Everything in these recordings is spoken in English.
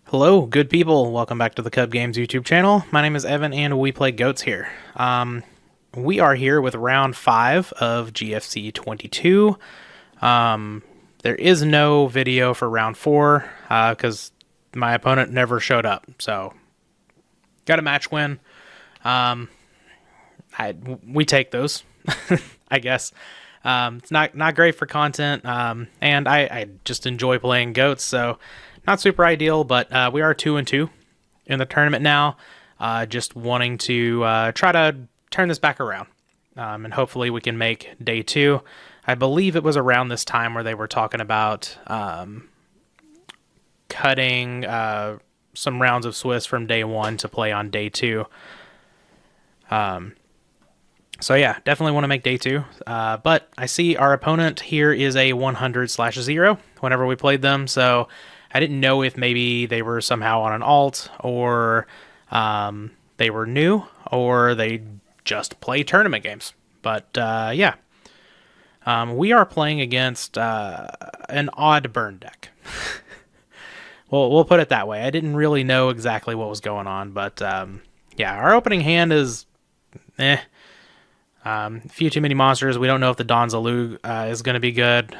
Hello, good people. Welcome back to the Cub Games YouTube channel. My name is Evan, and we play goats here. We are here with round 5 of GFC 22. There is no video for round 4 because my opponent never showed up. So, got a match win. We take those, I guess. It's not great for content, and I just enjoy playing goats, so not super ideal, but we are 2-2 in the tournament now. Just wanting to try to turn this back around, and hopefully we can make day 2. I believe it was around this time where they were talking about cutting some rounds of Swiss from day 1 to play on day 2. So yeah, definitely want to make day 2. But I see our opponent here is a 100/0 whenever we played them, so I didn't know if maybe they were somehow on an alt, or they were new, or they just play tournament games. But yeah, we are playing against an odd burn deck. Well, we'll put it that way. I didn't really know exactly what was going on, but yeah, our opening hand is a few too many monsters. We don't know if the Donzalug is going to be good,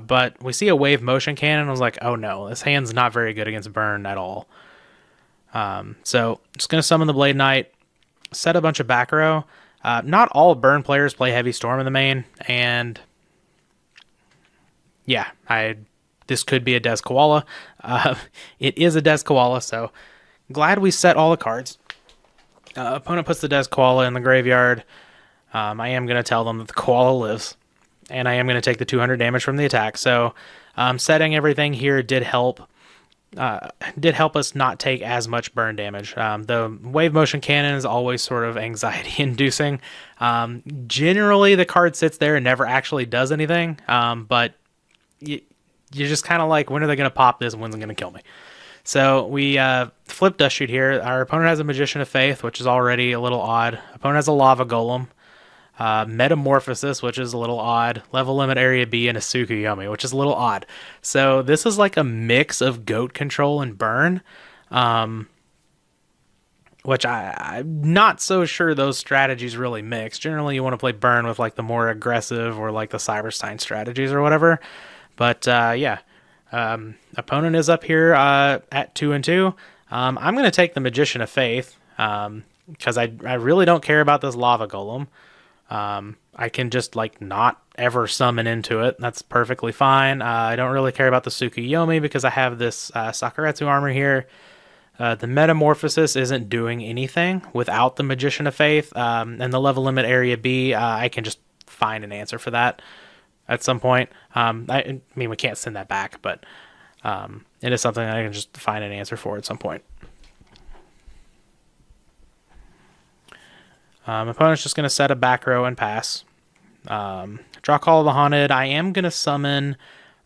but we see a wave motion cannon. I was like, oh no, this hand's not very good against burn at all. So just going to summon the Blade Knight, set a bunch of back row. Not all burn players play Heavy Storm in the main, and yeah, this could be a Des Koala. It is a Des Koala, so glad we set all the cards. Opponent puts the Des Koala in the graveyard. I am going to tell them that the koala lives, and I am going to take the 200 damage from the attack. So setting everything here did help us not take as much burn damage. The wave motion cannon is always sort of anxiety inducing. Generally the card sits there and never actually does anything, but you're just kind of like, when are they going to pop this and when's it going to kill me? So we flip Dust Shoot here. Our opponent has a Magician of Faith, which is already a little odd. Opponent has a Lava Golem. Metamorphosis, which is a little odd. Level Limit Area B, and a Tsukuyomi, which is a little odd. So this is like a mix of goat control and burn, which I'm not so sure those strategies really mix. Generally, you want to play burn with like the more aggressive or like the Cyberstein strategies or whatever. But yeah, opponent is up here at 2-2. I'm going to take the Magician of Faith because I really don't care about this Lava Golem. I can just like not ever summon into it. That's perfectly fine. I don't really care about the Tsukuyomi because I have this Sakuretsu armor here. The Metamorphosis isn't doing anything without the Magician of Faith, and the Level Limit Area B, I can just find an answer for that at some point. I mean, we can't send that back, but it is something I can just find an answer for at some point. Opponent's just going to set a back row and pass. Draw Call of the Haunted. I am going to summon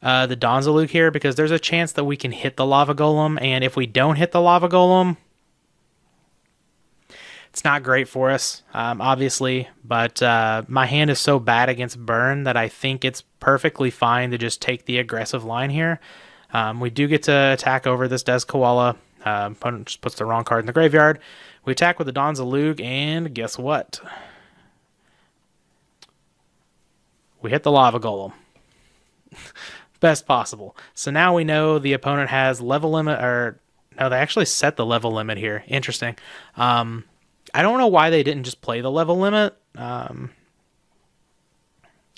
the Donzalug here because there's a chance that we can hit the Lava Golem, and if we don't hit the Lava Golem, it's not great for us, obviously, but my hand is so bad against burn that I think it's perfectly fine to just take the aggressive line here. We do get to attack over this Des Koala. Opponent just puts the wrong card in the graveyard. We attack with the Donzalug, and guess what? We hit the Lava Golem. Best possible. So now we know the opponent has level limit, or no, they actually set the level limit here. Interesting. I don't know why they didn't just play the level limit. It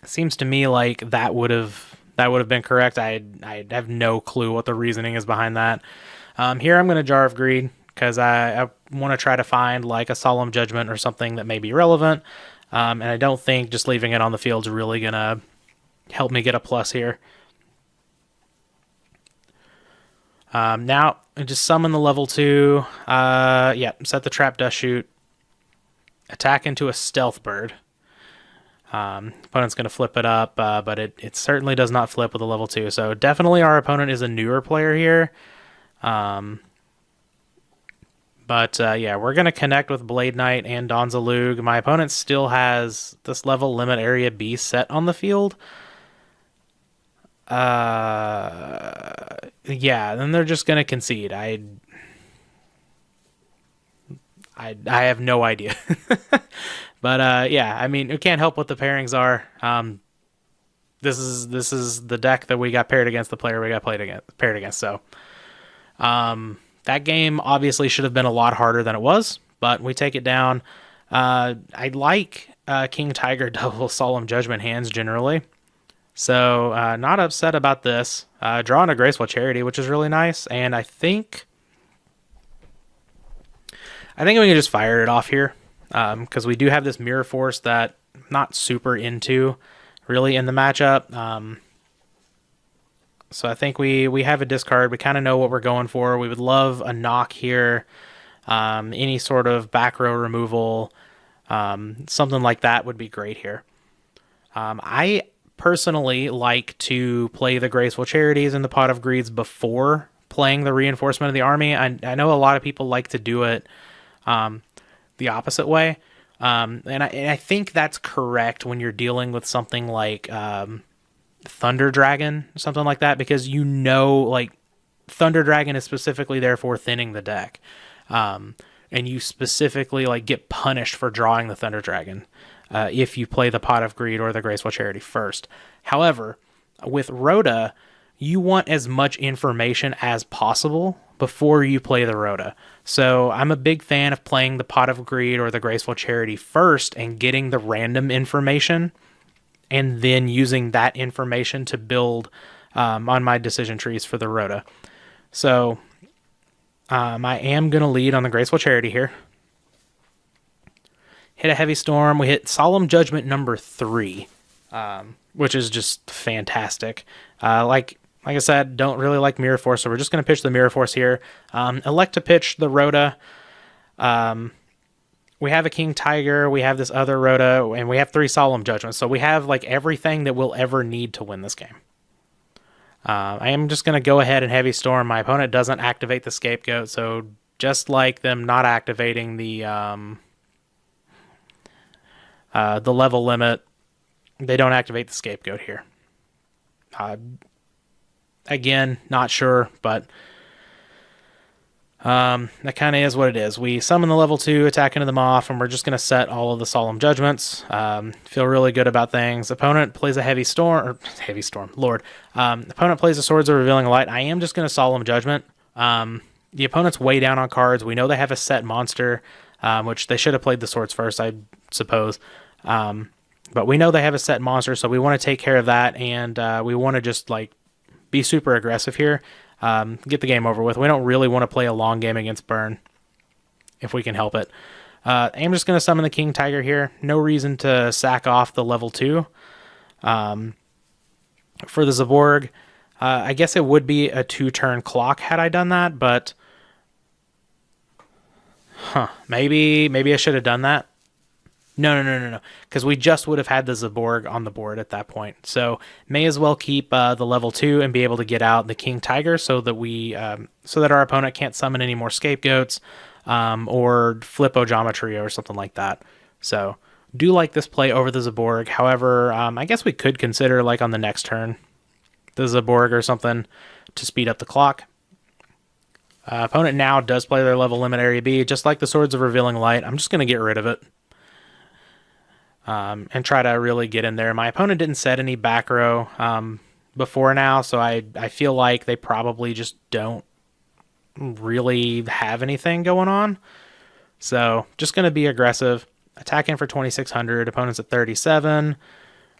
seems to me like that would have been correct. I have no clue what the reasoning is behind that. Here I'm going to Jar of Greed because I want to try to find like a Solemn Judgment or something that may be relevant. And I don't think just leaving it on the field is really going to help me get a plus here. Now, just summon the level 2. Yeah, set the Trap Dust Shoot. Attack into a Stealth Bird. Opponent's going to flip it up, but it certainly does not flip with a level 2. So definitely our opponent is a newer player here. But yeah, we're going to connect with Blade Knight and Donzalug. My opponent still has this Level Limit Area B set on the field. Yeah, then they're just going to concede. I have no idea. But yeah, I mean, we can't help what the pairings are. This is the deck that we got paired against, the player we got paired against. So that game obviously should have been a lot harder than it was, but we take it down. I like King Tiger double Solemn Judgment hands generally. So not upset about this. Drawing a Graceful Charity, which is really nice, and I think we can just fire it off here, because we do have this Mirror Force that I'm not super into really in the matchup. So I think we have a discard. We kind of know what we're going for. We would love a knock here, any sort of back row removal, something like that would be great here. I personally like to play the Graceful Charities and the Pot of Greeds before playing the Reinforcement of the Army. I know a lot of people like to do it the opposite way. And I think that's correct when you're dealing with something like Thunder Dragon, something like that, because like Thunder Dragon is specifically there for thinning the deck. And you specifically like get punished for drawing the Thunder Dragon if you play the Pot of Greed or the Graceful Charity first. However, with Rhoda, you want as much information as possible before you play the Rhoda. So I'm a big fan of playing the Pot of Greed or the Graceful Charity first and getting the random information, and then using that information to build on my decision trees for the Rhoda. So I am going to lead on the Graceful Charity here. Hit a Heavy Storm. We hit Solemn Judgment number 3, which is just fantastic. Like I said, don't really like Mirror Force, so we're just going to pitch the Mirror Force here. Elect to pitch the Rhoda. We have a King Tiger, we have this other Rhoda, and we have 3 Solemn Judgments. So we have like everything that we'll ever need to win this game. I am just going to go ahead and Heavy Storm. My opponent doesn't activate the Scapegoat, so just like them not activating the level limit, they don't activate the Scapegoat here. Again, not sure, but that kind of is what it is. We summon the level 2, attack into them off, and we're just going to set all of the Solemn Judgments. Feel really good about things. Opponent plays a Heavy Storm, Lord. Opponent plays the Swords of Revealing Light. I am just going to Solemn Judgment. The opponent's way down on cards. We know they have a set monster, which they should have played the Swords first, I suppose. But we know they have a set monster, so we want to take care of that, and we want to just like be super aggressive here. Get the game over with. We don't really want to play a long game against Burn if we can help it. I'm just going to summon the King Tiger here. No reason to sack off the level 2. For the Zaborg, I guess it would be a 2-turn clock had I done that, but maybe I should have done that. No. Because we just would have had the Zaborg on the board at that point. So may as well keep the level 2 and be able to get out the King Tiger so that our opponent can't summon any more Scapegoats or flip Ojamatria or something like that. So do like this play over the Zaborg. However, I guess we could consider like on the next turn the Zaborg or something to speed up the clock. Opponent now does play their level limit area B. Just like the Swords of Revealing Light, I'm just going to get rid of it. And try to really get in there. My opponent didn't set any back row before now, so I feel like they probably just don't really have anything going on. So just going to be aggressive. Attacking for 2,600. Opponent's at 37.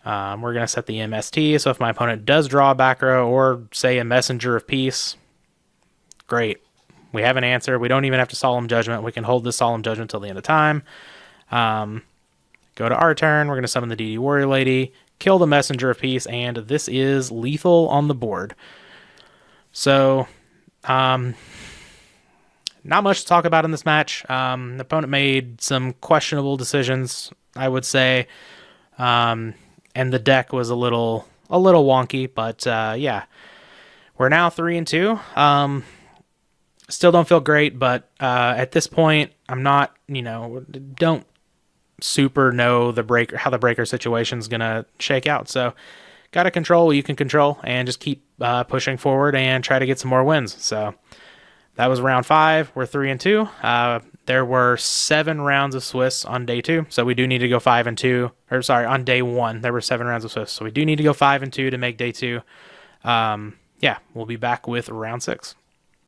We're going to set the MST, so if my opponent does draw a back row or, say, a Messenger of Peace, great. We have an answer. We don't even have to Solemn Judgment. We can hold this Solemn Judgment till the end of time. Go to our turn. We're going to summon the DD Warrior Lady, kill the Messenger of Peace, and this is lethal on the board. So, not much to talk about in this match. The opponent made some questionable decisions, I would say, and the deck was a little wonky. But yeah, we're now 3-2. Still don't feel great, but at this point, I'm not. Don't super know how the breaker situation is gonna shake out. So gotta control what you can control and just keep pushing forward and try to get some more wins. So that was round 5. We're 3-2. There were 7 rounds of Swiss on day 2, so we do need to go 5 and 2. Or sorry, on day 1 there were 7 rounds of Swiss, so we do need to go 5 and 2 to make day 2. Yeah, we'll be back with round 6.